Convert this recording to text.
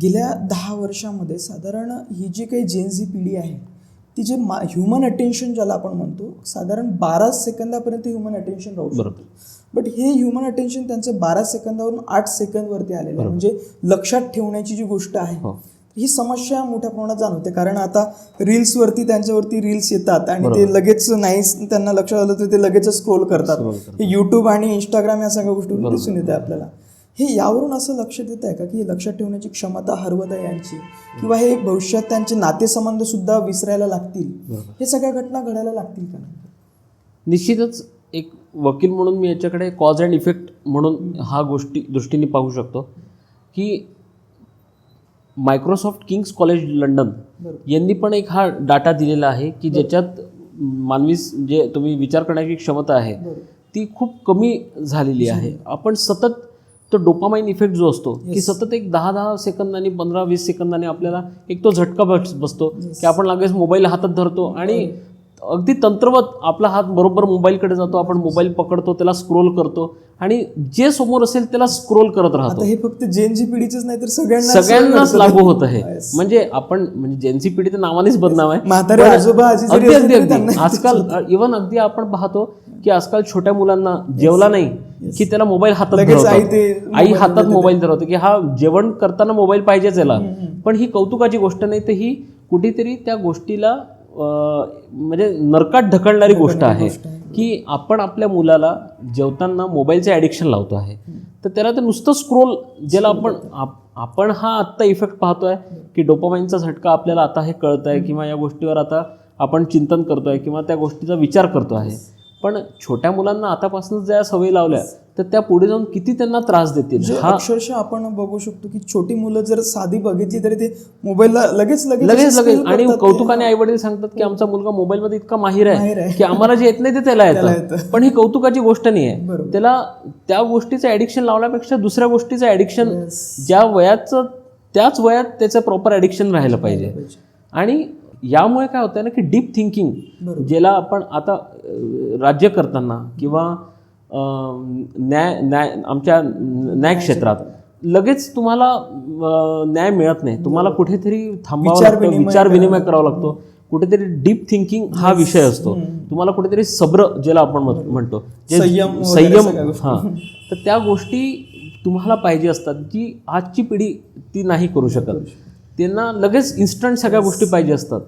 गेल्या 10 वर्षामध्ये साधारण ही जी काही जेन झी पिढी आहे ती जे ह्युमन अटेन्शन ज्याला आपण म्हणतो साधारण 12 सेकंदापर्यंत ह्युमन अटेन्शन राहू शकतं. बट हे ह्युमन अटेन्शन त्यांचं 12 सेकंदावरून 8 सेकंदवरती आलेलं आहे. म्हणजे लक्षात ठेवण्याची जी गोष्ट आहे ही समस्या मोठ्या प्रमाणात जाणवते. कारण आता रील्सवरती त्यांच्यावरती रील्स येतात आणि ते लगेच नाही त्यांना लक्षात आलं तर ते लगेच स्क्रोल करतात. हे यूट्यूब आणि इंस्टाग्राम या सगळ्या गोष्टी दिसून येते आपल्याला. हे यावरून असं लक्षात येत आहे का की लक्षात ठेवण्याची क्षमता हरवत आहे यांची, किंवा हे भविष्यात त्यांचे नातेसंबंध सुद्धा विसरायला लागतील, हे सगळ्या घटना घडायला लागतील का? निश्चितच एक वकील म्हणून मी याच्याकडे कॉज अँड इफेक्ट म्हणून हा दृष्टीने पाहू शकतो की मायक्रोसॉफ्ट किंग्स कॉलेज लंडन यांनी पण एक हा डाटा दिलेला आहे की ज्याच्यात मानवी जे तुम्ही विचार करण्याची क्षमता आहे ती खूप कमी झालेली आहे. आपण सतत तो डोपामाइन इफेक्ट जो असतो की सतत एक 10 सेकंदांनी 15-20 सेकंदांनी आपल्याला एक तो झटका बसतो की आपण लगेच मोबाईल हातात धरतो आणि अगदी तंत्रवत आपला हात बरोबर मोबाईलकडे जातो, आपण मोबाईल पकडतो, त्याला स्क्रोल करतो आणि जे समोर असेल त्याला स्क्रोल करत राहतो. हे फक्त जेन झी पिढीचंच नाही तर सगळ्यांनाच लागू होत आहे. म्हणजे आपण म्हणजे जेन झी पिढी तर नावानेच बदनाम आहे. अगदी आजकाल इव्हन अगदी आपण पाहतो की आजकाल छोट्या मुलांना जेवला नाही की त्याला मोबाईल हातात धरवतात, आई हातात मोबाईल धरवते की हा जेवण करताना मोबाईल पाहिजेच याला. पण ही कौतुकाची गोष्ट नाही, तर ही कुठेतरी त्या गोष्टीला म्हणजे नरकात ढकलणारी गोष्ट आहे की आपण आपल्या मुलाला जेवताना मोबाईलचे ॲडिक्शन लावतो आहे. तर त्याला ते नुसतं स्क्रोल ज्याला आपण हा आत्ता इफेक्ट पाहतोय की डोपामाइनचा झटका आपल्याला आता हे कळत आहे किंवा या गोष्टीवर आता आपण चिंतन करतोय किंवा त्या गोष्टीचा विचार करतो आहे. पण छोट्या मुलांना आतापासूनच ज्या सवयी लावल्या तर त्या पुढे जाऊन किती त्यांना त्रास देतील. अक्षरशः आपण बघू शकतो की छोटी मुलं जर साधी बघितली तरी ते मोबाईलला लगेच आणि कौतुकाने आई वडील सांगतात की आमचा मुलगा मोबाईलमध्ये इतका माहिर आहे की आम्हाला जे येत नाही ते त्याला येतं. पण ही कौतुकाची गोष्ट नाही आहे. त्याला त्या गोष्टीचं ॲडिक्शन लावण्यापेक्षा दुसऱ्या गोष्टीचं ॲडिक्शन ज्या वयाचं त्याच वयात त्याचं प्रॉपर ॲडिक्शन राहिलं पाहिजे. आणि यामुळे काय होतं ना की डीप थिंकिंग ज्याला आपण आता राज्य करताना किंवा आमच्या न्याय क्षेत्रात लगेच तुम्हाला न्याय मिळत नाही. तुम्हाला कुठेतरी थांबावं लागतं, विचार विनिमय करावा लागतो, कुठेतरी डीप थिंकिंग हा विषय असतो. तुम्हाला कुठेतरी सब्र ज्याला आपण म्हणतो संयम, हां, तर त्या गोष्टी तुम्हाला पाहिजे असतात जी आजची पिढी ती नाही करू शकत. त्यांना लगेच इन्स्टंट सगळ्या गोष्टी पाहिजे असतात.